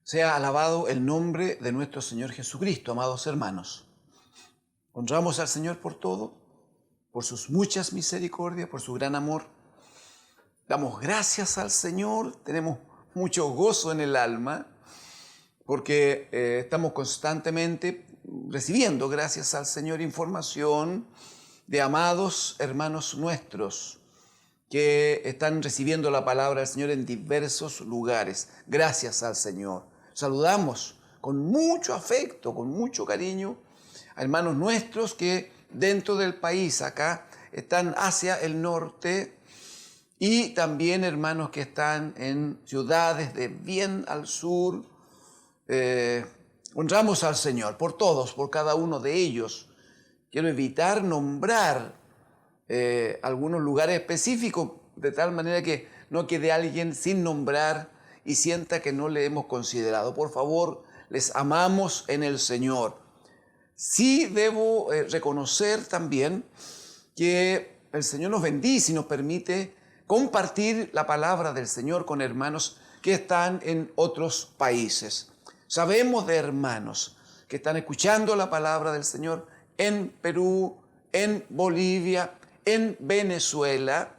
Sea alabado el nombre de nuestro Señor Jesucristo, amados hermanos. Honramos al Señor por todo, por sus muchas misericordias, por su gran amor. Damos gracias al Señor, tenemos mucho gozo en el alma, porque estamos constantemente recibiendo, gracias al Señor, información de amados hermanos nuestros que están recibiendo la palabra del Señor en diversos lugares. Gracias al Señor. Saludamos con mucho afecto, con mucho cariño a hermanos nuestros que dentro del país acá están hacia el norte y también hermanos que están en ciudades de bien al sur. Honramos al Señor por todos, por cada uno de ellos. Quiero evitar nombrar algunos lugares específicos de tal manera que no quede alguien sin nombrar y sienta que no le hemos considerado. Por favor, les amamos en el Señor. Sí debo reconocer también que el Señor nos bendice y nos permite compartir la palabra del Señor con hermanos que están en otros países. Sabemos de hermanos que están escuchando la palabra del Señor en Perú, en Bolivia, en Venezuela,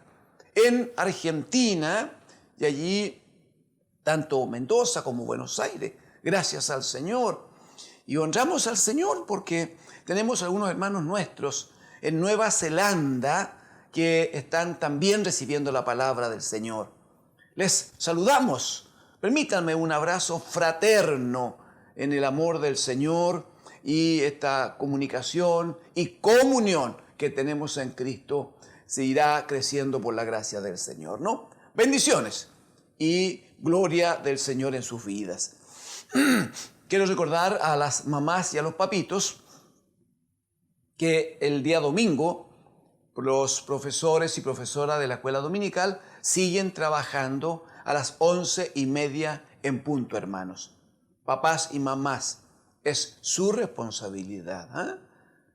en Argentina y allí tanto Mendoza como Buenos Aires, gracias al Señor. Y honramos al Señor porque tenemos algunos hermanos nuestros en Nueva Zelanda que están también recibiendo la palabra del Señor. Les saludamos. Permítanme un abrazo fraterno en el amor del Señor y esta comunicación y comunión que tenemos en Cristo se irá creciendo por la gracia del Señor, ¿no? Bendiciones y gloria del Señor en sus vidas. Quiero recordar a las mamás y a los papitos que el día domingo los profesores y profesoras de la escuela dominical siguen trabajando a las 11:30 en punto, hermanos. Papás y mamás, es su responsabilidad.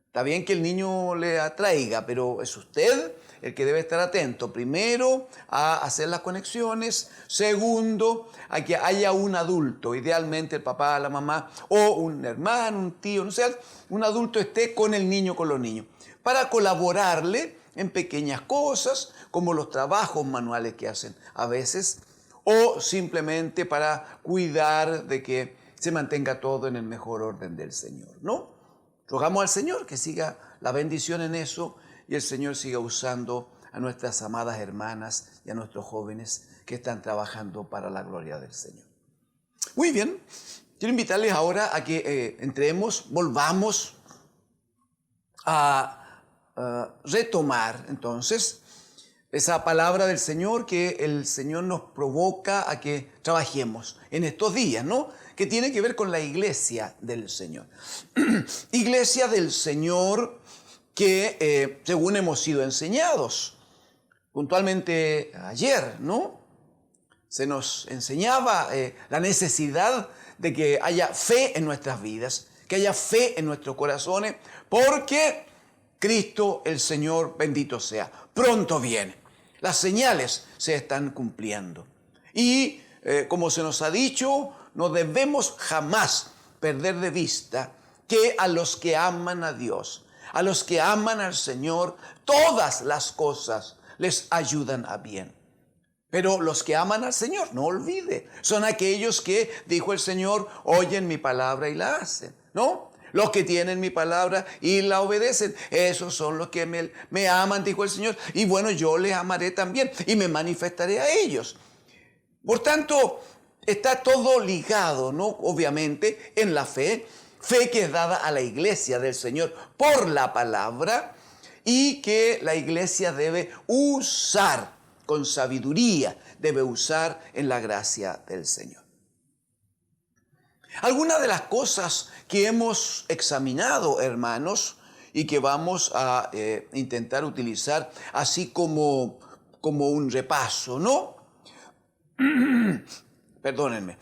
Está bien que el niño le atraiga, pero es usted el que debe estar atento. Primero, a hacer las conexiones. Segundo, a que haya un adulto, idealmente el papá, la mamá, o un hermano, un tío, no sé, un adulto esté con el niño, con los niños, para colaborarle en pequeñas cosas, como los trabajos manuales que hacen a veces, o simplemente para cuidar de que se mantenga todo en el mejor orden del Señor, ¿no? Rogamos al Señor que siga la bendición en eso y el Señor siga usando a nuestras amadas hermanas y a nuestros jóvenes que están trabajando para la gloria del Señor. Muy bien, quiero invitarles ahora a que volvamos a retomar entonces esa palabra del Señor que el Señor nos provoca a que trabajemos en estos días, ¿no? Que tiene que ver con la iglesia del Señor. Iglesia del Señor que según hemos sido enseñados, puntualmente ayer, ¿no? Se nos enseñaba la necesidad de que haya fe en nuestras vidas, que haya fe en nuestros corazones, porque Cristo el Señor, bendito sea, pronto viene. Las señales se están cumpliendo. Y como se nos ha dicho, no debemos jamás perder de vista que a los que aman a Dios, a los que aman al Señor, todas las cosas les ayudan a bien. Pero los que aman al Señor, no olvide, son aquellos que, dijo el Señor, oyen mi palabra y la hacen, ¿no? Los que tienen mi palabra y la obedecen, esos son los que me aman, dijo el Señor. Y bueno, yo les amaré también y me manifestaré a ellos. Por tanto, está todo ligado, ¿no? Obviamente, en la fe que es dada a la iglesia del Señor por la palabra y que la iglesia debe usar con sabiduría, debe usar en la gracia del Señor. Algunas de las cosas que hemos examinado, hermanos, y que vamos a intentar utilizar así como un repaso, ¿no? Perdónenme.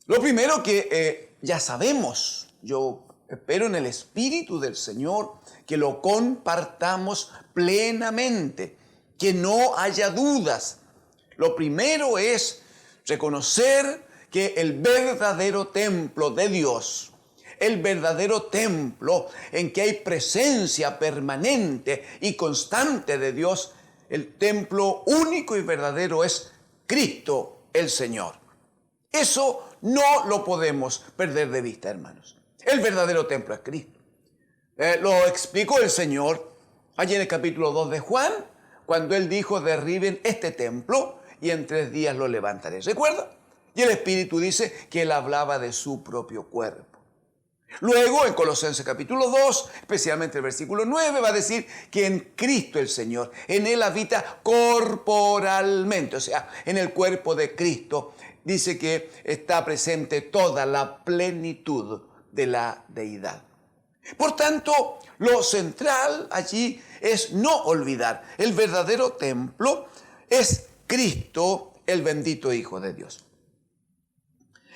Lo primero que ya sabemos, yo espero en el Espíritu del Señor que lo compartamos plenamente, que no haya dudas. Lo primero es reconocer que el verdadero templo de Dios, el verdadero templo en que hay presencia permanente y constante de Dios, el templo único y verdadero es Cristo el Señor. Eso no lo podemos perder de vista, hermanos. El verdadero templo es Cristo. Lo explicó el Señor allí en el capítulo 2 de Juan, cuando Él dijo: derriben este templo y en 3 días lo levantaré. ¿Recuerda? Y el Espíritu dice que Él hablaba de su propio cuerpo. Luego, en Colosenses capítulo 2, especialmente el versículo 9, va a decir que en Cristo el Señor, en Él habita corporalmente, o sea, en el cuerpo de Cristo, dice que está presente toda la plenitud de la deidad. Por tanto, lo central allí es no olvidar, el verdadero templo es Cristo, el bendito Hijo de Dios.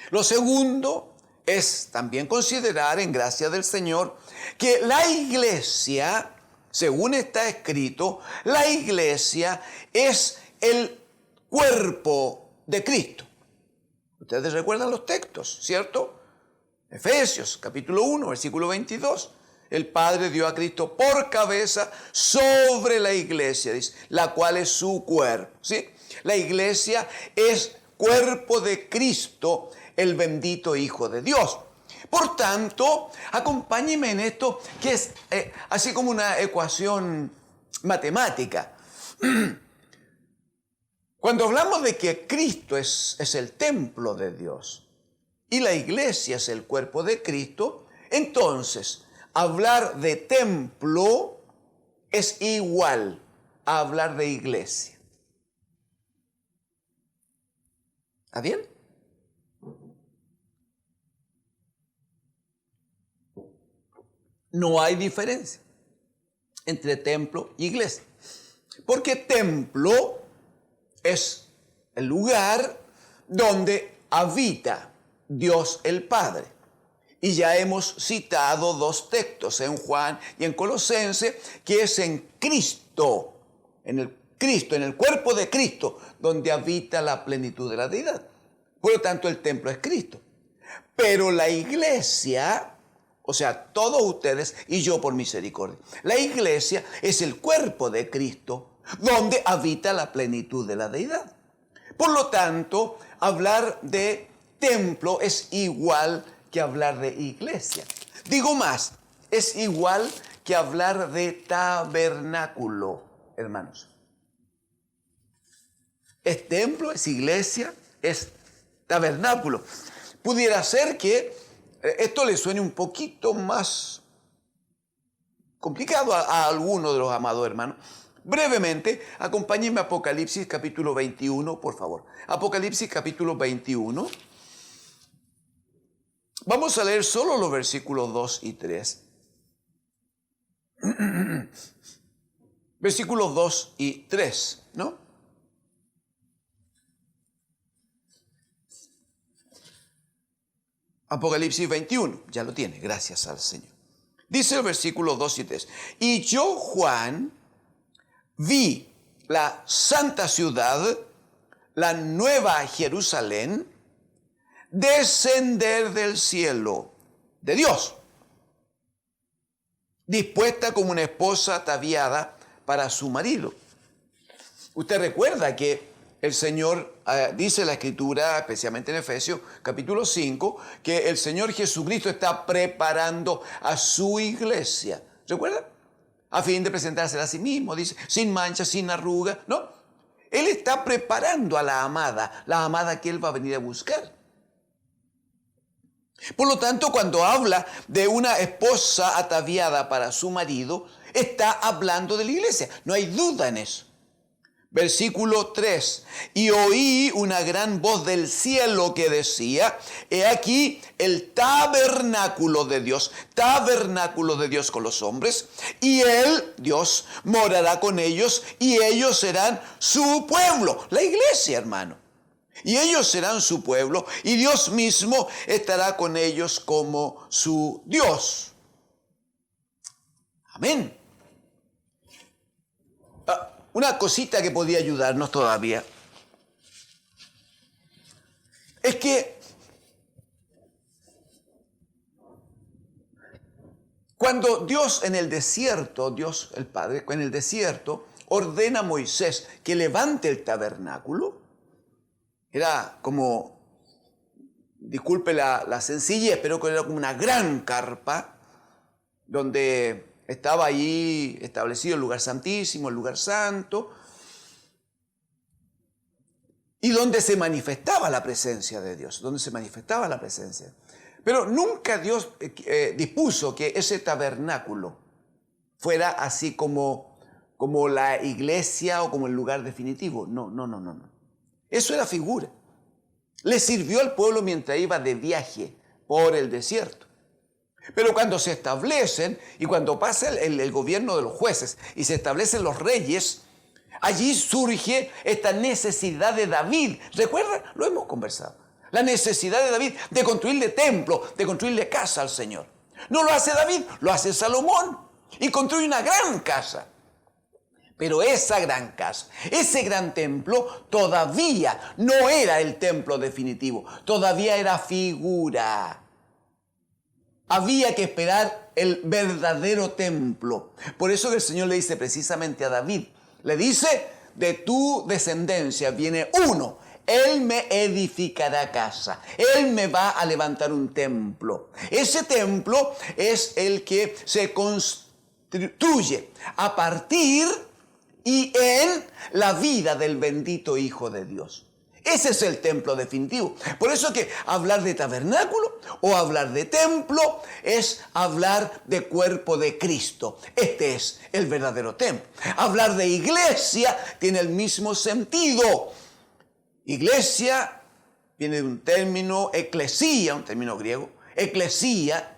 Lo segundo es también considerar, en gracia del Señor, que la iglesia, según está escrito, la iglesia es el cuerpo de Cristo. Ustedes recuerdan los textos, ¿cierto? Efesios, capítulo 1, versículo 22. El Padre dio a Cristo por cabeza sobre la iglesia, dice, la cual es su cuerpo, ¿sí? La iglesia es cuerpo de Cristo, el bendito Hijo de Dios. Por tanto, acompáñenme en esto, que es así como una ecuación matemática. Cuando hablamos de que Cristo es el templo de Dios y la iglesia es el cuerpo de Cristo, entonces hablar de templo es igual a hablar de iglesia. ¿Está bien? No hay diferencia entre templo y iglesia. Porque templo es el lugar donde habita Dios el Padre. Y ya hemos citado 2 textos en Juan y en Colosenses, que es en Cristo, en el cuerpo de Cristo, donde habita la plenitud de la deidad. Por lo tanto, el templo es Cristo. Pero la iglesia, o sea, todos ustedes y yo por misericordia, la iglesia es el cuerpo de Cristo, donde habita la plenitud de la deidad. Por lo tanto, hablar de templo es igual que hablar de iglesia. Digo más, es igual que hablar de tabernáculo, hermanos. Es templo, es iglesia, es tabernáculo. Pudiera ser que esto le suene un poquito más complicado a alguno de los amados hermanos. Brevemente, acompáñenme a Apocalipsis capítulo 21, por favor. Apocalipsis capítulo 21. Vamos a leer solo los versículos 2 y 3. Versículos 2 y 3, ¿no? Apocalipsis 21, ya lo tiene, gracias al Señor. Dice el versículo 2 y 3. Y yo, Juan, vi la santa ciudad, la nueva Jerusalén, descender del cielo de Dios, dispuesta como una esposa ataviada para su marido. Usted recuerda que el Señor, dice la Escritura, especialmente en Efesios, capítulo 5, que el Señor Jesucristo está preparando a su iglesia. ¿Recuerda? A fin de presentársela a sí mismo, dice, sin mancha, sin arruga, ¿no? Él está preparando a la amada que Él va a venir a buscar. Por lo tanto, cuando habla de una esposa ataviada para su marido, está hablando de la iglesia. No hay duda en eso. Versículo 3. Y oí una gran voz del cielo que decía, he aquí el tabernáculo de Dios con los hombres, y Él, Dios, morará con ellos, y ellos serán su pueblo. La iglesia, hermano. Y ellos serán su pueblo, y Dios mismo estará con ellos como su Dios. Amén. Una cosita que podía ayudarnos todavía es que Cuando Dios en el desierto, Dios el Padre, en el desierto, ordena a Moisés que levante el tabernáculo, era como, disculpe la sencillez, pero que era como una gran carpa donde estaba allí establecido el lugar santísimo, el lugar santo, y donde se manifestaba la presencia de Dios, donde se manifestaba la presencia. Pero nunca Dios dispuso que ese tabernáculo fuera así como la iglesia o como el lugar definitivo. No. Eso era figura. Le sirvió al pueblo mientras iba de viaje por el desierto. Pero cuando se establecen y cuando pasa el gobierno de los jueces y se establecen los reyes, allí surge esta necesidad de David. ¿Recuerdan? Lo hemos conversado. La necesidad de David de construirle templo, de construirle casa al Señor. No lo hace David, lo hace Salomón. Y construye una gran casa. Pero esa gran casa, ese gran templo, todavía no era el templo definitivo. Todavía era figura. Había que esperar el verdadero templo. Por eso que el Señor le dice precisamente a David, le dice, de tu descendencia viene uno, Él me edificará casa, Él me va a levantar un templo. Ese templo es el que se construye a partir y en la vida del bendito Hijo de Dios. Ese es el templo definitivo. Por eso que hablar de tabernáculo o hablar de templo es hablar de cuerpo de Cristo. Este es el verdadero templo. Hablar de iglesia tiene el mismo sentido. Iglesia viene de un término eclesía, un término griego, eclesía,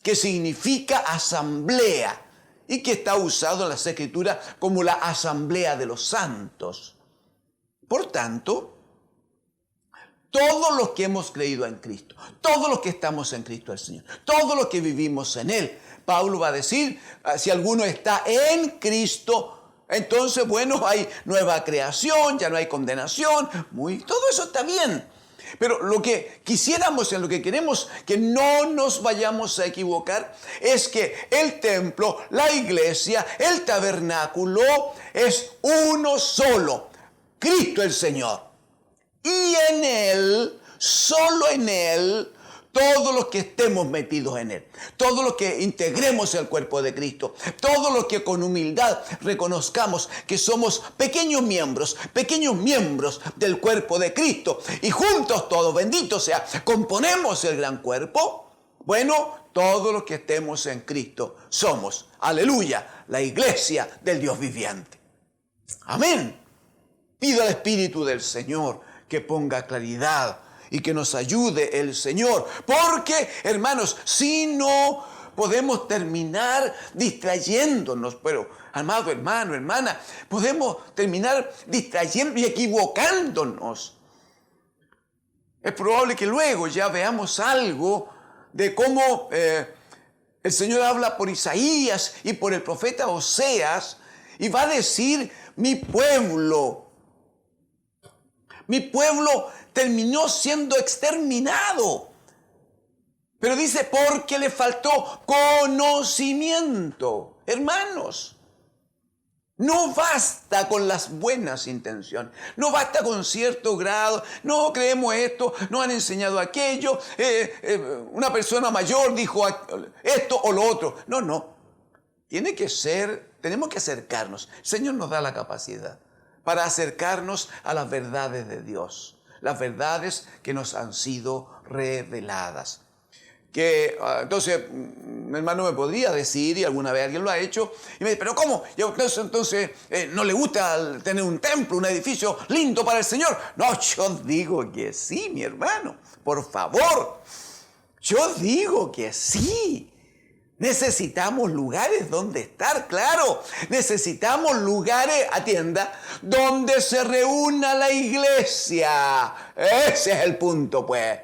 que significa asamblea y que está usado en las Escrituras como la asamblea de los santos. Por tanto, todos los que hemos creído en Cristo, todos los que estamos en Cristo el Señor, todos los que vivimos en Él, Pablo va a decir, si alguno está en Cristo, entonces, bueno, hay nueva creación, ya no hay condenación, todo eso está bien. Pero lo que quisiéramos, en lo que queremos que no nos vayamos a equivocar, es que el templo, la iglesia, el tabernáculo es uno solo, Cristo el Señor. Y en Él, solo en Él, todos los que estemos metidos en Él, todos los que integremos el cuerpo de Cristo, todos los que con humildad reconozcamos que somos pequeños miembros del cuerpo de Cristo y juntos todos, bendito sea, componemos el gran cuerpo, bueno, todos los que estemos en Cristo somos, aleluya, la iglesia del Dios viviente. Amén. Pido al Espíritu del Señor que ponga claridad y que nos ayude el Señor. Porque, hermanos, si no podemos terminar distrayéndonos, pero, amado hermano, hermana, podemos terminar distrayendo y equivocándonos. Es probable que luego ya veamos algo de cómo el Señor habla por Isaías y por el profeta Oseas y va a decir, mi pueblo terminó siendo exterminado. Pero dice, porque le faltó conocimiento. Hermanos, no basta con las buenas intenciones. No basta con cierto grado. No creemos esto, no han enseñado aquello. Una persona mayor dijo esto o lo otro. No. Tenemos que acercarnos. El Señor nos da la capacidad para acercarnos a las verdades de Dios, las verdades que nos han sido reveladas. Entonces, mi hermano me podría decir, y alguna vez alguien lo ha hecho, y me dice, ¿pero cómo? Entonces ¿no le gusta tener un templo, un edificio lindo para el Señor? No, yo digo que sí, mi hermano, por favor. Yo digo que sí. Necesitamos lugares donde estar, claro. Necesitamos lugares, atienda, donde se reúna la iglesia. Ese es el punto, pues.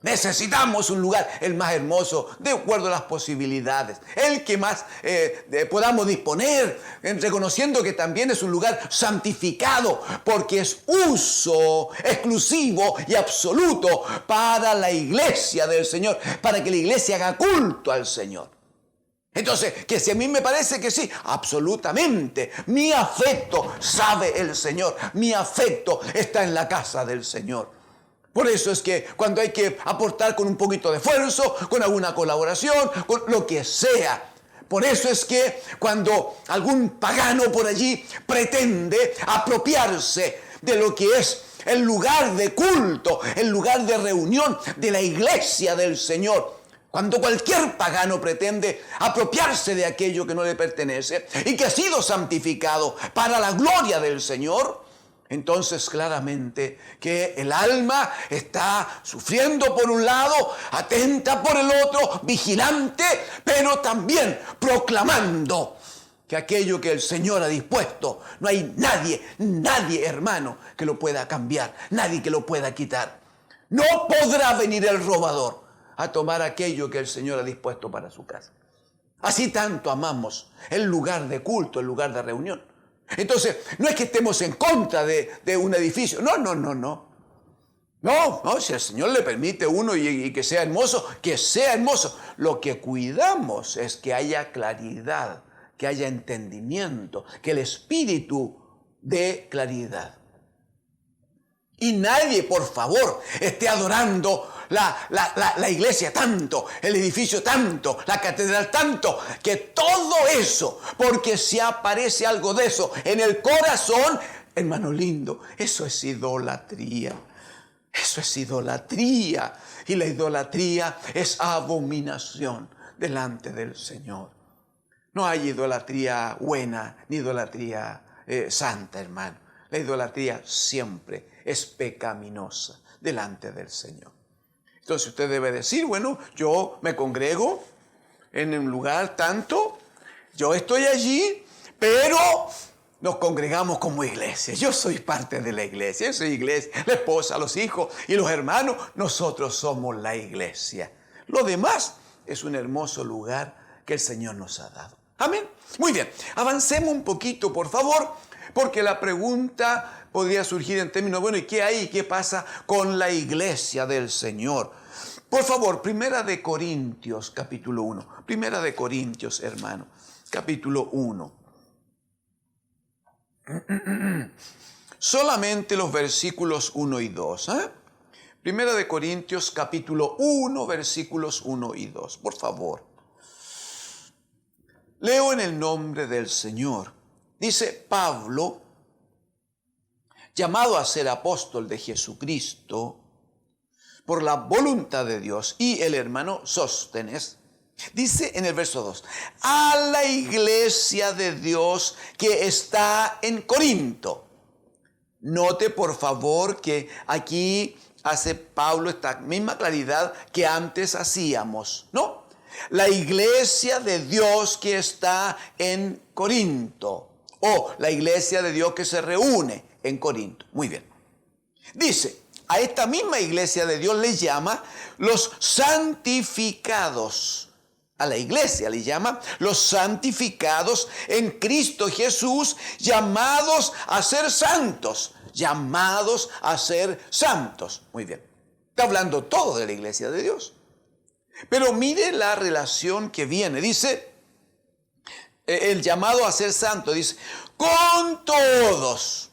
Necesitamos un lugar, el más hermoso, de acuerdo a las posibilidades. El que más podamos disponer, reconociendo que también es un lugar santificado, porque es uso exclusivo y absoluto para la iglesia del Señor, para que la iglesia haga culto al Señor. Entonces, que si a mí me parece que sí, absolutamente. Mi afecto, sabe el Señor, mi afecto está en la casa del Señor. Por eso es que cuando hay que aportar con un poquito de esfuerzo, con alguna colaboración, con lo que sea. Por eso es que cuando algún pagano por allí pretende apropiarse de lo que es el lugar de culto, el lugar de reunión de la iglesia del Señor, cuando cualquier pagano pretende apropiarse de aquello que no le pertenece y que ha sido santificado para la gloria del Señor, entonces claramente que el alma está sufriendo por un lado, atenta por el otro, vigilante, pero también proclamando que aquello que el Señor ha dispuesto, no hay nadie hermano que lo pueda cambiar, nadie que lo pueda quitar. No podrá venir el robador a tomar aquello que el Señor ha dispuesto para su casa. Así tanto amamos el lugar de culto, el lugar de reunión. Entonces, no es que estemos en contra de un edificio. No. No, si el Señor le permite uno y que sea hermoso, que sea hermoso. Lo que cuidamos es que haya claridad, que haya entendimiento, que el Espíritu dé claridad. Y nadie, por favor, esté adorando la iglesia tanto, el edificio tanto, la catedral tanto, que todo eso, porque si aparece algo de eso en el corazón, hermano lindo, eso es idolatría. Eso es idolatría. Y la idolatría es abominación delante del Señor. No hay idolatría buena ni idolatría santa, hermano. La idolatría siempre es pecaminosa delante del Señor. Entonces usted debe decir, bueno, yo me congrego en un lugar tanto, yo estoy allí, pero nos congregamos como iglesia. Yo soy parte de la iglesia, yo soy iglesia, la esposa, los hijos y los hermanos, nosotros somos la iglesia. Lo demás es un hermoso lugar que el Señor nos ha dado. Amén. Muy bien, avancemos un poquito, por favor, porque la pregunta podría surgir en términos, bueno, ¿y qué hay? ¿Qué pasa con la iglesia del Señor? Por favor, Primera de Corintios, capítulo 1. Primera de Corintios, hermano, capítulo 1. Solamente los versículos 1 y 2. Primera de Corintios, capítulo 1, versículos 1 y 2. Por favor. Leo en el nombre del Señor. Dice Pablo, llamado a ser apóstol de Jesucristo por la voluntad de Dios, y el hermano Sóstenes, dice en el verso 2, a la iglesia de Dios que está en Corinto. Note por favor que aquí hace Pablo esta misma claridad que antes hacíamos, ¿no? La iglesia de Dios que está en Corinto, o la iglesia de Dios que se reúne en Corinto. Muy bien. Dice, a esta misma iglesia de Dios le llama los santificados. A la iglesia le llama los santificados en Cristo Jesús, llamados a ser santos. Llamados a ser santos. Muy bien. Está hablando todo de la iglesia de Dios. Pero mire la relación que viene. Dice, el llamado a ser santo, dice, con todos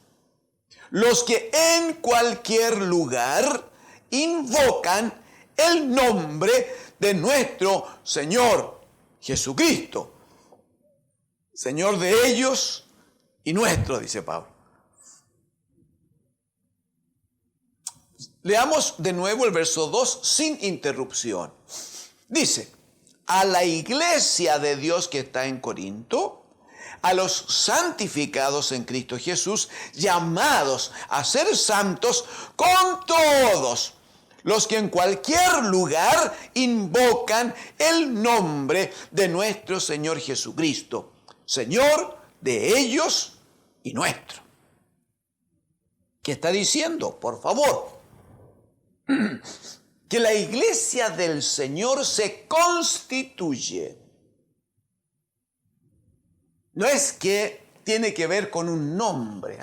los que en cualquier lugar invocan el nombre de nuestro Señor Jesucristo. Señor de ellos y nuestro, dice Pablo. Leamos de nuevo el verso 2 sin interrupción. Dice, a la iglesia de Dios que está en Corinto, a los santificados en Cristo Jesús, llamados a ser santos con todos los que en cualquier lugar invocan el nombre de nuestro Señor Jesucristo, Señor de ellos y nuestro. ¿Qué está diciendo? Por favor. Que la iglesia del Señor se constituye. No es que tiene que ver con un nombre.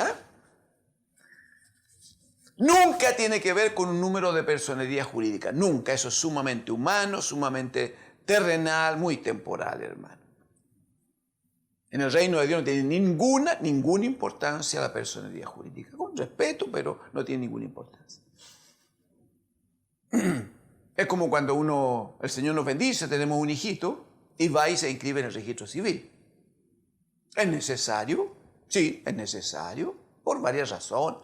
Nunca tiene que ver con un número de personería jurídica. Nunca. Eso es sumamente humano, sumamente terrenal, muy temporal, hermano. En el reino de Dios no tiene ninguna importancia la personería jurídica. Con respeto, pero no tiene ninguna importancia. Es como cuando el Señor nos bendice, tenemos un hijito y va y se inscribe en el registro civil. ¿Es necesario? Sí, es necesario, por varias razones.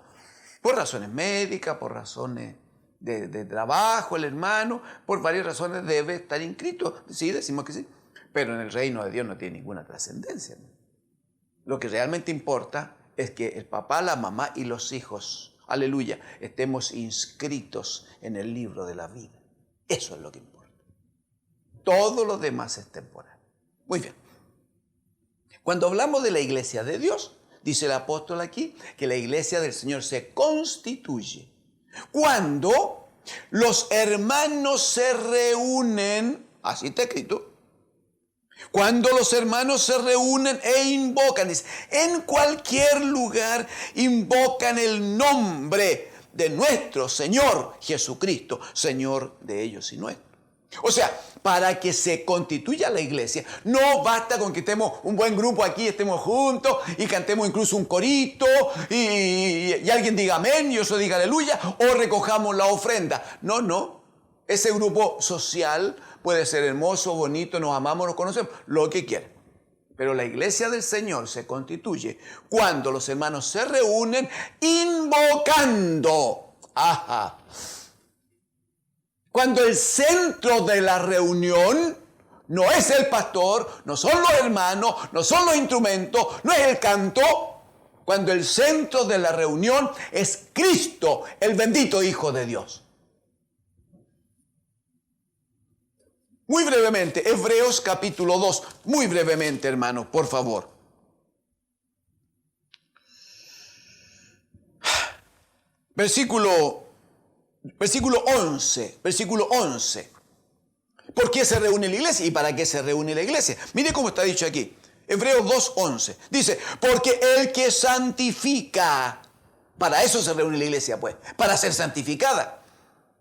Por razones médicas, por razones de trabajo, el hermano, por varias razones debe estar inscrito. Sí, decimos que sí. Pero en el reino de Dios no tiene ninguna trascendencia. Lo que realmente importa es que el papá, la mamá y los hijos, aleluya, estemos inscritos en el libro de la vida. Eso es lo que importa. Todo lo demás es temporal. Muy bien. Cuando hablamos de la iglesia de Dios, dice el apóstol aquí, que la iglesia del Señor se constituye cuando los hermanos se reúnen, así está escrito, cuando los hermanos se reúnen e invocan, dice, en cualquier lugar invocan el nombre de nuestro Señor Jesucristo, Señor de ellos y nuestro. O sea, para que se constituya la iglesia, no basta con que estemos un buen grupo aquí, estemos juntos y cantemos incluso un corito y alguien diga amén y otro diga aleluya o recojamos la ofrenda. No. Ese grupo social puede ser hermoso, bonito, nos amamos, nos conocemos, lo que quieran. Pero la iglesia del Señor se constituye cuando los hermanos se reúnen invocando. Ajá. Cuando el centro de la reunión no es el pastor, no son los hermanos, no son los instrumentos, no es el canto. Cuando el centro de la reunión es Cristo, el bendito Hijo de Dios. Muy brevemente, Hebreos capítulo 2. Muy brevemente, hermanos, por favor. Versículo 11. ¿Por qué se reúne la iglesia? ¿Y para qué se reúne la iglesia? Mire cómo está dicho aquí. Hebreos 2:11. Dice, porque el que santifica, para eso se reúne la iglesia, pues, para ser santificada.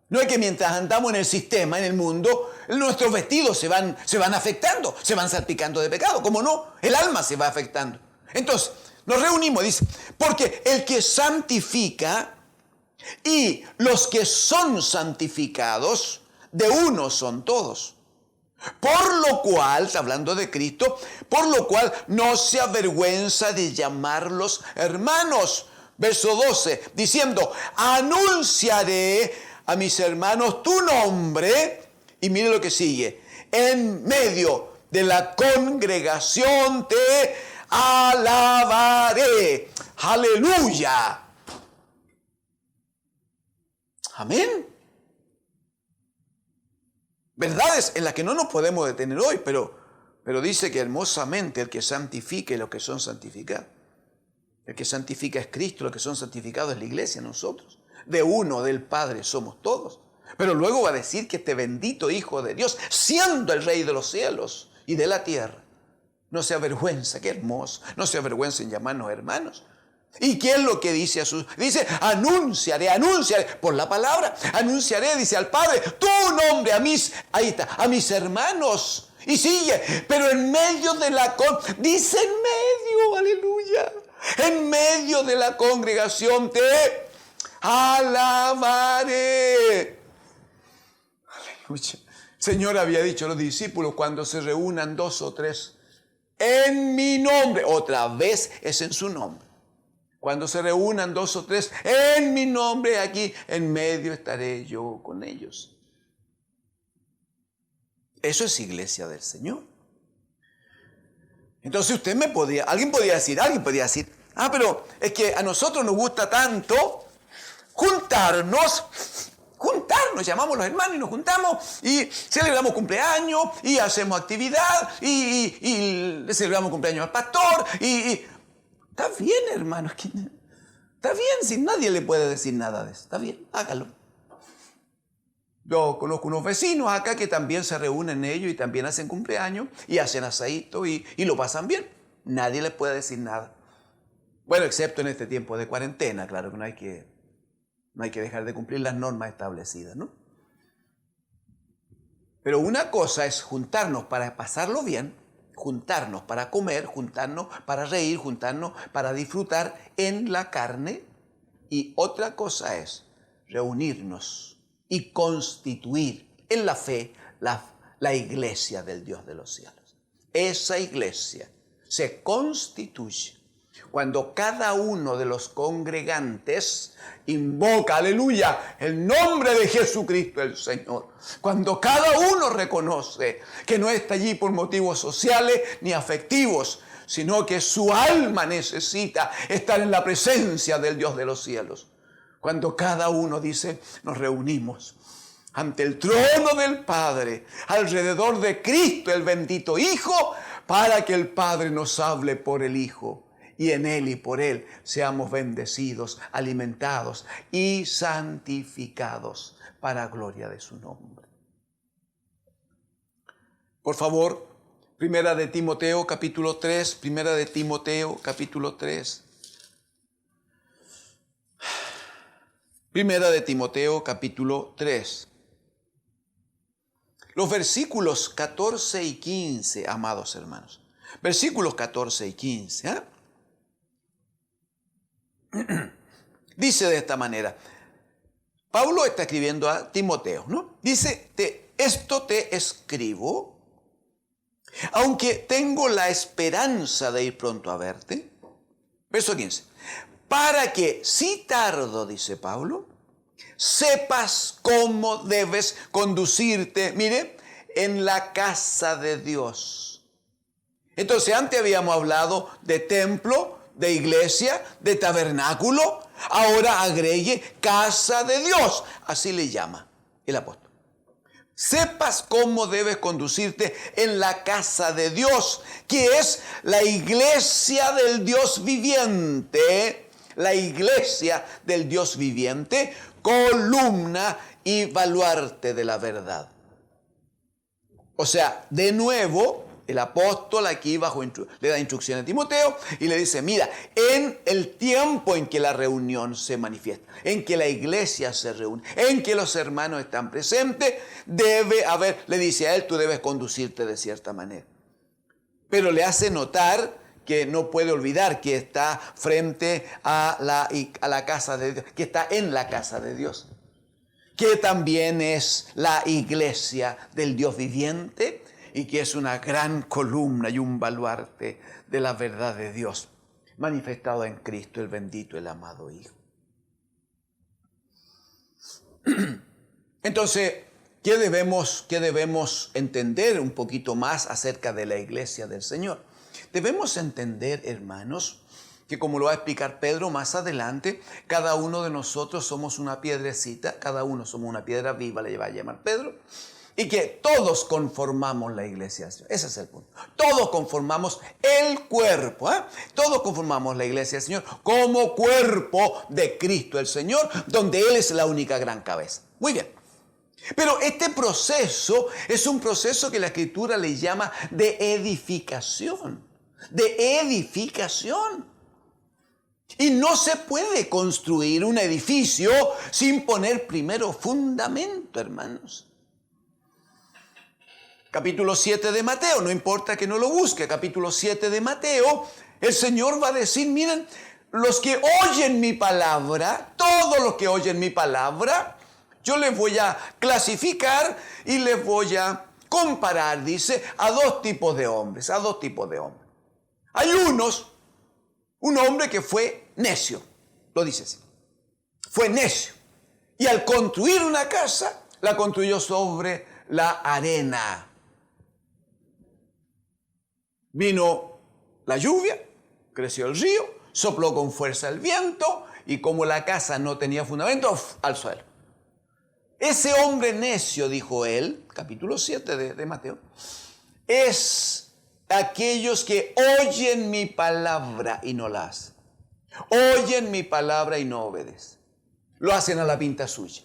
No es que mientras andamos en el sistema, en el mundo, nuestros vestidos se van afectando, se van salpicando de pecado. ¿Cómo no? El alma se va afectando. Entonces, nos reunimos, dice, porque el que santifica y los que son santificados, de uno son todos. Por lo cual, está hablando de Cristo, por lo cual no se avergüenza de llamarlos hermanos. Verso 12, diciendo, anunciaré a mis hermanos tu nombre, y mire lo que sigue, en medio de la congregación te alabaré. Aleluya. Amén. Verdades en las que no nos podemos detener hoy, pero dice que hermosamente el que santifica y los que son santificados. El que santifica es Cristo, los que son santificados es la iglesia, nosotros. De uno, del Padre, somos todos. Pero luego va a decir que este bendito Hijo de Dios, siendo el Rey de los cielos y de la tierra, no se avergüenza, qué hermoso, no se avergüenza en llamarnos hermanos. ¿Y qué es lo que dice a sus? Dice, anunciaré, por la palabra, anunciaré, dice al Padre, tu nombre a mis hermanos. Y sigue, pero en medio de dice en medio, aleluya, en medio de la congregación te alabaré. Aleluya. Señor había dicho a los discípulos, cuando se reúnan 2 o 3 en mi nombre, otra vez es en su nombre. Cuando se reúnan 2 o 3 en mi nombre, aquí en medio estaré yo con ellos. Eso es iglesia del Señor. Entonces alguien podía decir, pero es que a nosotros nos gusta tanto juntarnos, llamamos los hermanos y nos juntamos y celebramos cumpleaños y hacemos actividad y le celebramos cumpleaños al pastor y está bien, hermanos, está bien, si nadie le puede decir nada de eso, está bien, hágalo. Yo conozco unos vecinos acá que también se reúnen ellos y también hacen cumpleaños y hacen asadito y lo pasan bien. Nadie les puede decir nada. Bueno, excepto en este tiempo de cuarentena, claro que no hay que dejar de cumplir las normas establecidas, ¿no? Pero una cosa es juntarnos para pasarlo bien juntarnos para comer, juntarnos para reír, juntarnos para disfrutar en la carne. Y otra cosa es reunirnos y constituir en la fe la iglesia del Dios de los cielos. Esa iglesia se constituye cuando cada uno de los congregantes invoca, aleluya, el nombre de Jesucristo el Señor. Cuando cada uno reconoce que no está allí por motivos sociales ni afectivos, sino que su alma necesita estar en la presencia del Dios de los cielos. Cuando cada uno dice, nos reunimos ante el trono del Padre, alrededor de Cristo, el bendito Hijo, para que el Padre nos hable por el Hijo. Y en Él y por Él seamos bendecidos, alimentados y santificados para gloria de su nombre. Por favor, Primera de Timoteo capítulo 3, Primera de Timoteo capítulo 3. Primera de Timoteo capítulo 3. Los versículos 14 y 15, amados hermanos. Versículos 14 y 15, ¿eh? Dice de esta manera, Pablo está escribiendo a Timoteo, ¿no? Dice, esto te escribo, aunque tengo la esperanza de ir pronto a verte. Verso 15, para que si tardo, dice Pablo, sepas cómo debes conducirte, mire, en la casa de Dios. Entonces antes habíamos hablado de templo, de iglesia, de tabernáculo, ahora agregue casa de Dios, así le llama el apóstol. Sepas cómo debes conducirte en la casa de Dios, que es la iglesia del Dios viviente, la iglesia del Dios viviente, columna y baluarte de la verdad. O sea, de nuevo, el apóstol aquí le da instrucción a Timoteo y le dice, mira, en el tiempo en que la reunión se manifiesta, en que la iglesia se reúne, en que los hermanos están presentes, le dice a él, tú debes conducirte de cierta manera. Pero le hace notar que no puede olvidar que está frente a la casa de Dios, que está en la casa de Dios, que también es la iglesia del Dios viviente, y que es una gran columna y un baluarte de la verdad de Dios, manifestado en Cristo, el bendito, el amado Hijo. Entonces, ¿qué debemos entender un poquito más acerca de la iglesia del Señor? Debemos entender, hermanos, que como lo va a explicar Pedro más adelante, cada uno de nosotros somos una piedrecita, cada uno somos una piedra viva, le va a llamar Pedro, y que todos conformamos la iglesia. Ese es el punto. Todos conformamos el cuerpo, ¿eh? Todos conformamos la iglesia del Señor como cuerpo de Cristo el Señor, donde Él es la única gran cabeza. Muy bien. Pero este proceso es un proceso que la Escritura le llama de edificación. De edificación. Y no se puede construir un edificio sin poner primero fundamento, hermanos. Capítulo 7 de Mateo, no importa que no lo busque, capítulo 7 de Mateo, el Señor va a decir, miren, los que oyen mi palabra, todos los que oyen mi palabra, yo les voy a clasificar y les voy a comparar, dice, a dos tipos de hombres, Hay un hombre que fue necio, lo dice así, fue necio, y al construir una casa, la construyó sobre la arena. Vino la lluvia, creció el río, sopló con fuerza el viento y como la casa no tenía fundamento, al suelo. Ese hombre necio, dijo él, capítulo 7 de Mateo, es aquellos que oyen mi palabra y no la hacen. Oyen mi palabra y no obedecen. Lo hacen a la pinta suya.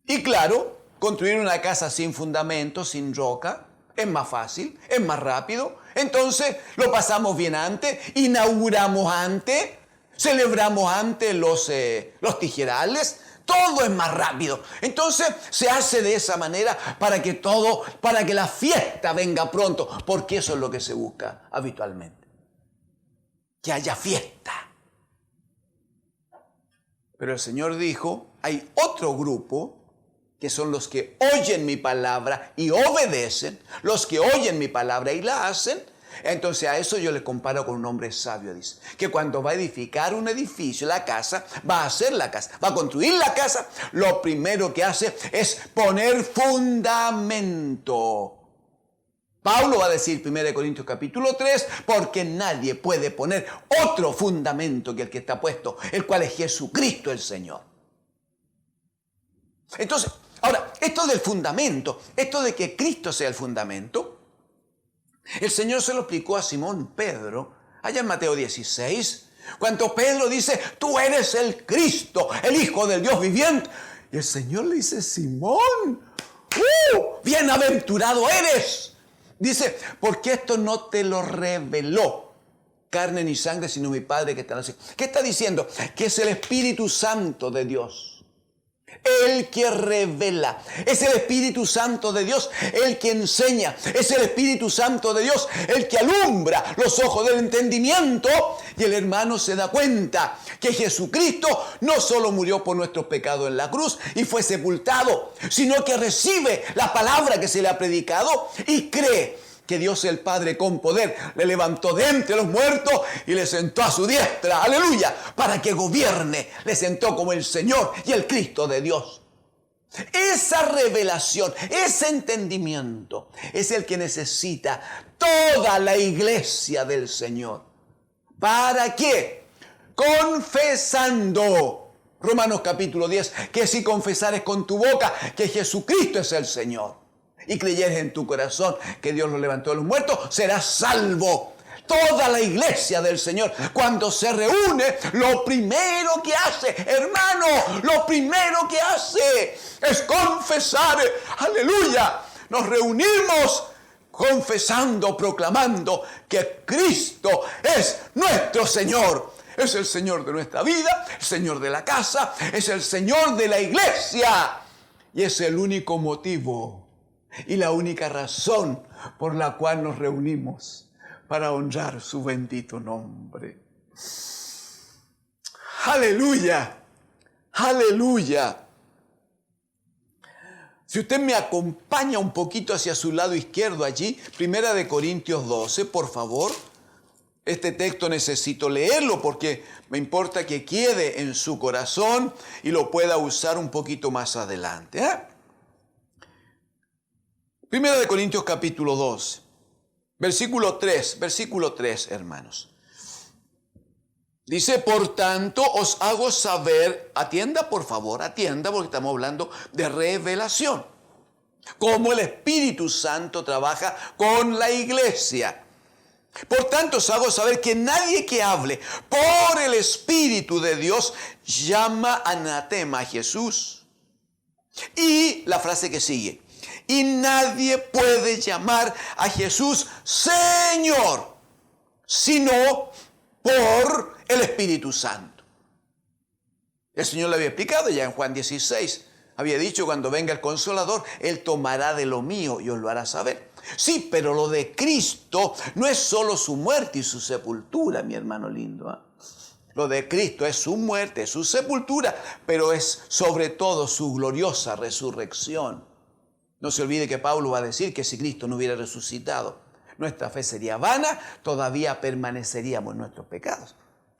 Y claro, construir una casa sin fundamento, sin roca, es más fácil, es más rápido. Entonces lo pasamos bien antes, inauguramos antes, celebramos antes los tijerales, todo es más rápido. Entonces se hace de esa manera para que la fiesta venga pronto, porque eso es lo que se busca habitualmente. Que haya fiesta. Pero el Señor dijo, hay otro grupo que son los que oyen mi palabra y obedecen, los que oyen mi palabra y la hacen. Entonces a eso yo le comparo con un hombre sabio, dice, que cuando va a edificar un edificio, la casa, va a hacer la casa, va a construir la casa, lo primero que hace es poner fundamento. Pablo va a decir 1 Corintios capítulo 3, porque nadie puede poner otro fundamento que el que está puesto, el cual es Jesucristo el Señor. Entonces, ahora, esto del fundamento, esto de que Cristo sea el fundamento, el Señor se lo explicó a Simón Pedro, allá en Mateo 16, cuando Pedro dice, tú eres el Cristo, el Hijo del Dios viviente. Y el Señor le dice, Simón, bienaventurado eres. Dice, porque esto no te lo reveló carne ni sangre, sino mi Padre que está en el cielo. ¿Qué está diciendo? Que es el Espíritu Santo de Dios. El que revela, es el Espíritu Santo de Dios, el que enseña, es el Espíritu Santo de Dios, el que alumbra los ojos del entendimiento. Y el hermano se da cuenta que Jesucristo no solo murió por nuestros pecados en la cruz y fue sepultado, sino que recibe la palabra que se le ha predicado y cree que Dios el Padre con poder le levantó de entre los muertos y le sentó a su diestra, aleluya, para que gobierne. Le sentó como el Señor y el Cristo de Dios. Esa revelación, ese entendimiento es el que necesita toda la iglesia del Señor. ¿Para qué? Confesando, Romanos capítulo 10, que si confesares con tu boca que Jesucristo es el Señor y creyeres en tu corazón que Dios lo levantó de los muertos, serás salvo. Toda la iglesia del Señor, cuando se reúne, lo primero que hace, hermano, lo primero que hace es confesar, aleluya. Nos reunimos confesando, proclamando que Cristo es nuestro Señor. Es el Señor de nuestra vida, el Señor de la casa, es el Señor de la iglesia. Y es el único motivo y la única razón por la cual nos reunimos, para honrar su bendito nombre. ¡Aleluya! ¡Aleluya! Si usted me acompaña un poquito hacia su lado izquierdo allí, 1 Corintios 12, por favor. Este texto necesito leerlo porque me importa que quede en su corazón y lo pueda usar un poquito más adelante. 1 Corintios capítulo 12. Versículo 3, hermanos. Dice, por tanto, os hago saber, atienda por favor, atienda porque estamos hablando de revelación. Cómo el Espíritu Santo trabaja con la iglesia. Por tanto, os hago saber que nadie que hable por el Espíritu de Dios llama anatema a Jesús. Y la frase que sigue. Y nadie puede llamar a Jesús Señor, sino por el Espíritu Santo. El Señor le había explicado ya en Juan 16. Había dicho, cuando venga el Consolador, Él tomará de lo mío y os lo hará saber. Sí, pero lo de Cristo no es solo su muerte y su sepultura, mi hermano lindo. Lo de Cristo es su muerte, su sepultura, pero es sobre todo su gloriosa resurrección. No se olvide que Pablo va a decir que si Cristo no hubiera resucitado, nuestra fe sería vana, todavía permaneceríamos en nuestros pecados.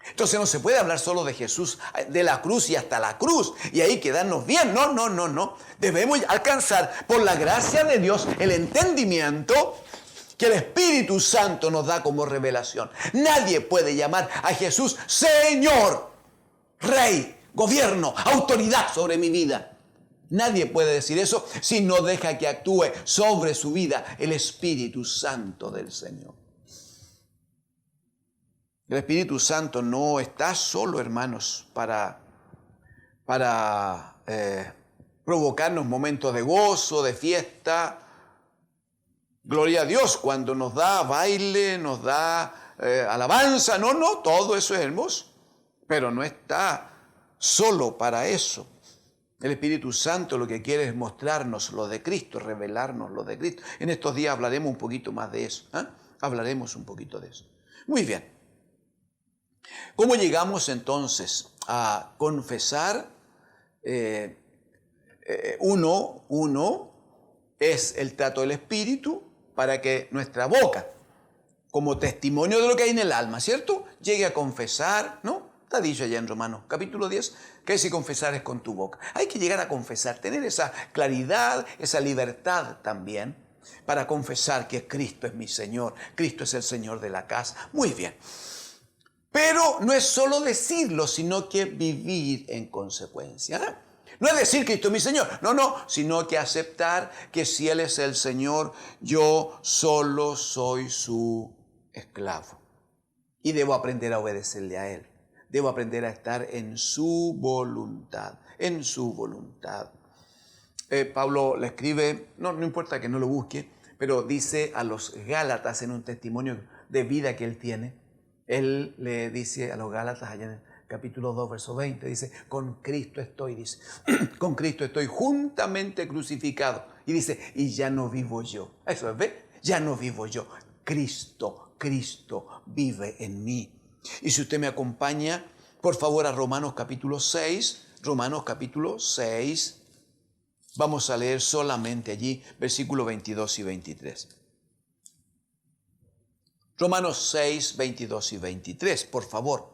Entonces no se puede hablar solo de Jesús, de la cruz y hasta la cruz, y ahí quedarnos bien. No. Debemos alcanzar, por la gracia de Dios, el entendimiento que el Espíritu Santo nos da como revelación. Nadie puede llamar a Jesús Señor, Rey, gobierno, autoridad sobre mi vida. Nadie puede decir eso si no deja que actúe sobre su vida el Espíritu Santo del Señor. El Espíritu Santo no está solo, hermanos, para provocarnos momentos de gozo, de fiesta. Gloria a Dios cuando nos da baile, nos da alabanza. No, todo eso es hermoso, pero no está solo para eso. El Espíritu Santo lo que quiere es mostrarnos lo de Cristo, revelarnos lo de Cristo. En estos días hablaremos un poquito más de eso. Hablaremos un poquito de eso. Muy bien. ¿Cómo llegamos entonces a confesar? Uno es el trato del Espíritu para que nuestra boca, como testimonio de lo que hay en el alma, ¿cierto?, llegue a confesar, ¿no? Está dicho allá en Romanos capítulo 10, que si confesar es con tu boca. Hay que llegar a confesar, tener esa claridad, esa libertad también, para confesar que Cristo es mi Señor, Cristo es el Señor de la casa. Muy bien. Pero no es solo decirlo, sino que vivir en consecuencia. No es decir Cristo es mi Señor, no, sino que aceptar que si Él es el Señor, yo solo soy su esclavo. Y debo aprender a obedecerle a Él. Debo aprender a estar en su voluntad, en su voluntad. Pablo le escribe, no importa que no lo busque, pero dice a los Gálatas en un testimonio de vida que él tiene. Él le dice a los Gálatas allá en el capítulo 2, verso 20, dice, con Cristo estoy, dice, con Cristo estoy juntamente crucificado. Y dice, y ya no vivo yo. Eso es, ¿ve? Ya no vivo yo. Cristo vive en mí. Y si usted me acompaña, por favor, a Romanos capítulo 6, vamos a leer solamente allí, versículos 22 y 23. Romanos 6, 22 y 23, por favor.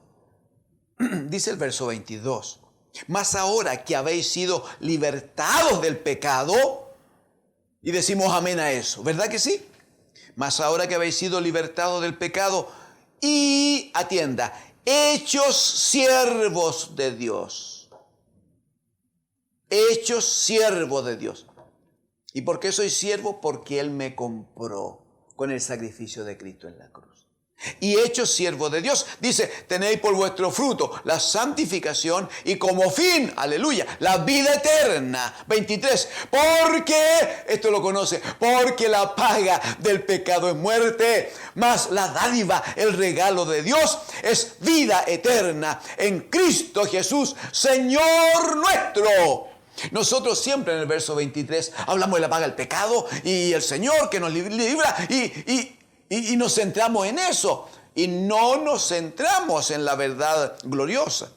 Dice el verso 22, mas ahora que habéis sido libertados del pecado, y decimos amén a eso, ¿verdad que sí? Mas ahora que habéis sido libertados del pecado, y atienda, hechos siervos de Dios. Hechos siervos de Dios. ¿Y por qué soy siervo? Porque Él me compró con el sacrificio de Cristo en la cruz. Y hechos siervos de Dios, dice, tenéis por vuestro fruto la santificación y como fin, aleluya, la vida eterna. 23, porque, esto lo conoce, porque la paga del pecado es muerte, mas la dádiva, el regalo de Dios es vida eterna en Cristo Jesús, Señor nuestro. Nosotros siempre en el verso 23 hablamos de la paga del pecado y el Señor que nos libra y nos centramos en eso y no nos centramos en la verdad gloriosa.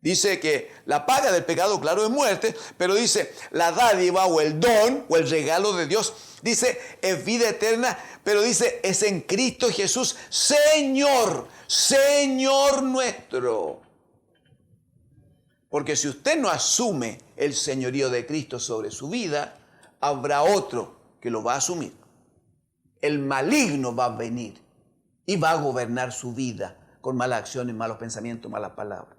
Dice que la paga del pecado, claro, es muerte, pero dice la dádiva o el don o el regalo de Dios, dice es vida eterna, pero dice es en Cristo Jesús, Señor nuestro. Porque si usted no asume el señorío de Cristo sobre su vida, habrá otro que lo va a asumir. El maligno va a venir y va a gobernar su vida con malas acciones, malos pensamientos, malas palabras.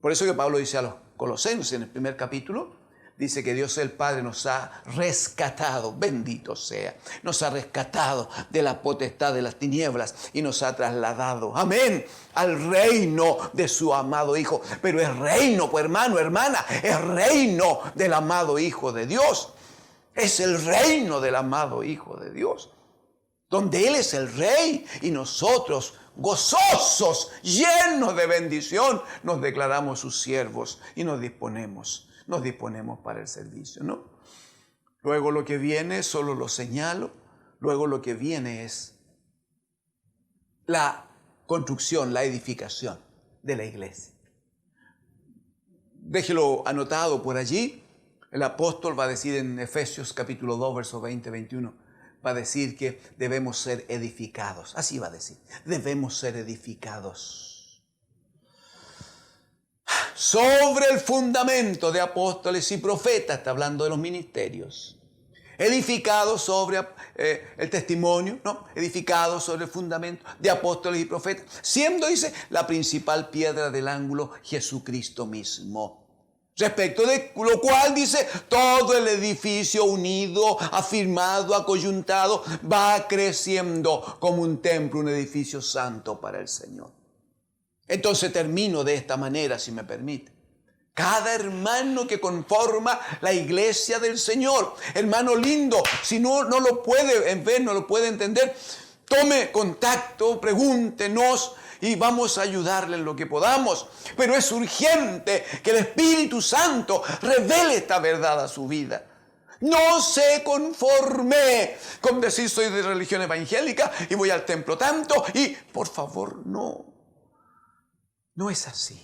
Por eso que Pablo dice a los Colosenses en el primer capítulo, dice que Dios el Padre nos ha rescatado, bendito sea, nos ha rescatado de la potestad de las tinieblas y nos ha trasladado, amén, al reino de su amado Hijo. Pero es reino, pues hermano, hermana, es reino del amado Hijo de Dios. Es el reino del amado Hijo de Dios, donde Él es el Rey y nosotros, gozosos, llenos de bendición, nos declaramos sus siervos y nos disponemos para el servicio, ¿no? Luego lo que viene, solo lo señalo, luego lo que viene es la construcción, la edificación de la iglesia. Déjelo anotado por allí. El apóstol va a decir en Efesios capítulo 2, versos 20-21, va a decir que debemos ser edificados. Así va a decir, debemos ser edificados sobre el fundamento de apóstoles y profetas, está hablando de los ministerios. Edificados sobre el testimonio, ¿no? Edificados sobre el fundamento de apóstoles y profetas, siendo, dice, la principal piedra del ángulo Jesucristo mismo. Respecto de lo cual, dice, todo el edificio unido, afirmado, acoyuntado, va creciendo como un templo, un edificio santo para el Señor. Entonces termino de esta manera, si me permite. Cada hermano que conforma la iglesia del Señor, hermano lindo, si no lo puede ver, no lo puede entender, tome contacto, pregúntenos y vamos a ayudarle en lo que podamos. Pero es urgente que el Espíritu Santo revele esta verdad a su vida. No se conforme con decir soy de religión evangélica y voy al templo tanto y por favor no. No es así.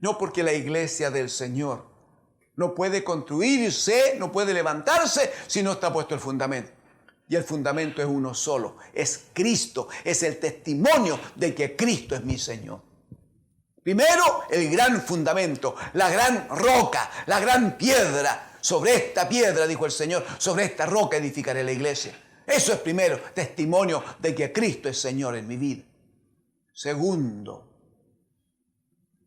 No, porque la iglesia del Señor no puede construirse, no puede levantarse si no está puesto el fundamento. Y el fundamento es uno solo, es Cristo, es el testimonio de que Cristo es mi Señor. Primero, el gran fundamento, la gran roca, la gran piedra. Sobre esta piedra, dijo el Señor, sobre esta roca edificaré la iglesia. Eso es primero, testimonio de que Cristo es Señor en mi vida. Segundo,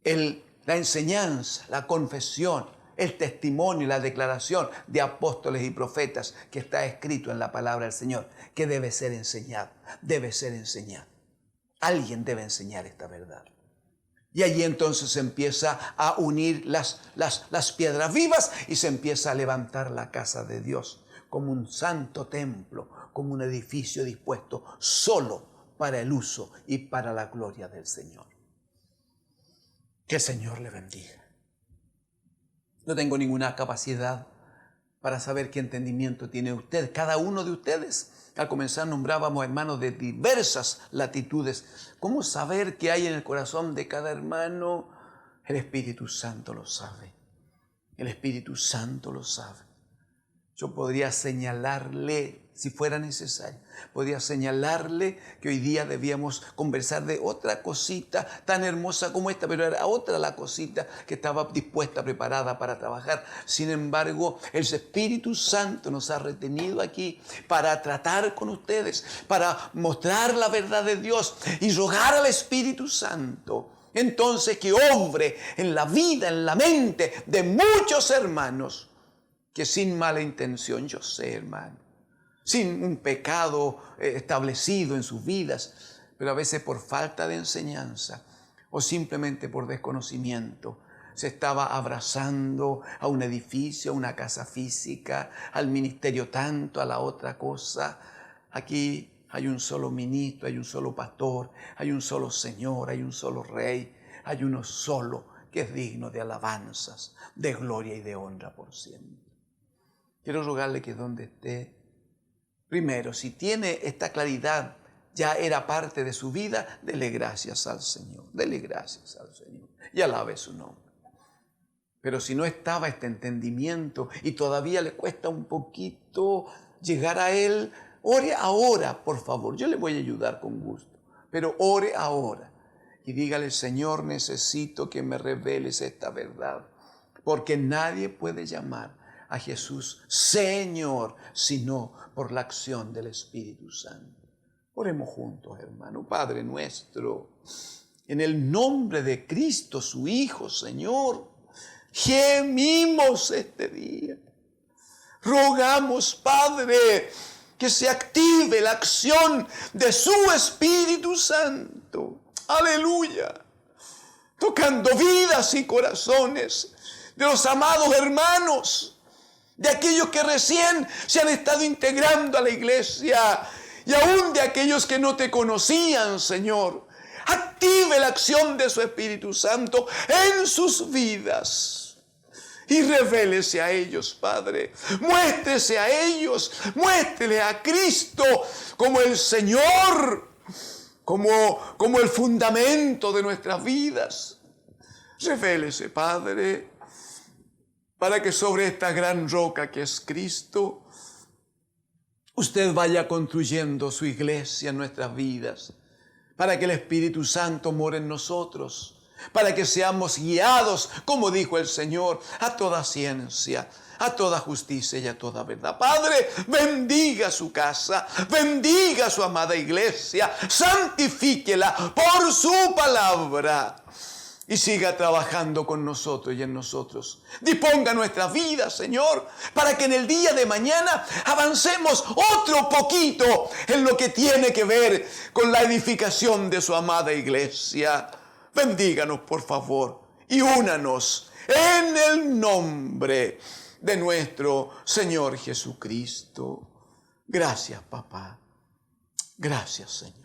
la enseñanza, la confesión, el testimonio y la declaración de apóstoles y profetas que está escrito en la palabra del Señor, que debe ser enseñado, debe ser enseñado. Alguien debe enseñar esta verdad. Y allí entonces se empieza a unir las piedras vivas y se empieza a levantar la casa de Dios como un santo templo, como un edificio dispuesto solo para el uso y para la gloria del Señor. Que el Señor le bendiga. No tengo ninguna capacidad para saber qué entendimiento tiene usted, cada uno de ustedes. Al comenzar nombrábamos hermanos de diversas latitudes. ¿Cómo saber qué hay en el corazón de cada hermano? El Espíritu Santo lo sabe. El Espíritu Santo lo sabe. Yo podría señalarle, si fuera necesario, podría señalarle que hoy día debíamos conversar de otra cosita tan hermosa como esta, pero era otra la cosita que estaba dispuesta, preparada para trabajar. Sin embargo, el Espíritu Santo nos ha retenido aquí para tratar con ustedes, para mostrar la verdad de Dios y rogar al Espíritu Santo. Entonces que obre en la vida, en la mente de muchos hermanos, que sin mala intención, yo sé, hermano, sin un pecado establecido en sus vidas, pero a veces por falta de enseñanza o simplemente por desconocimiento, se estaba abrazando a un edificio, a una casa física, al ministerio tanto, a la otra cosa. Aquí hay un solo ministro, hay un solo pastor, hay un solo Señor, hay un solo Rey, hay uno solo que es digno de alabanzas, de gloria y de honra por siempre. Quiero rogarle que donde esté, primero, si tiene esta claridad, ya era parte de su vida, dele gracias al Señor, dele gracias al Señor y alabe su nombre. Pero si no estaba este entendimiento y todavía le cuesta un poquito llegar a Él, ore ahora, por favor. Yo le voy a ayudar con gusto, pero ore ahora y dígale, Señor, necesito que me reveles esta verdad, porque nadie puede llamar a Jesús Señor, sino por la acción del Espíritu Santo. Oremos juntos, hermano. Padre nuestro, en el nombre de Cristo, su Hijo, Señor, gemimos este día. Rogamos, Padre, que se active la acción de su Espíritu Santo. Aleluya. Tocando vidas y corazones de los amados hermanos, de aquellos que recién se han estado integrando a la iglesia y aún de aquellos que no te conocían, Señor. Active la acción de su Espíritu Santo en sus vidas y revélese a ellos, Padre. Muéstrese a ellos, muéstrele a Cristo como el Señor, como el fundamento de nuestras vidas. Revélese, Padre, para que sobre esta gran roca que es Cristo, usted vaya construyendo su iglesia en nuestras vidas, para que el Espíritu Santo more en nosotros, para que seamos guiados, como dijo el Señor, a toda ciencia, a toda justicia y a toda verdad. Padre, bendiga su casa, bendiga su amada iglesia, santifíquela por su palabra. Y siga trabajando con nosotros y en nosotros. Disponga nuestras vidas, Señor, para que en el día de mañana avancemos otro poquito en lo que tiene que ver con la edificación de su amada iglesia. Bendíganos, por favor, y únanos en el nombre de nuestro Señor Jesucristo. Gracias, papá. Gracias, Señor.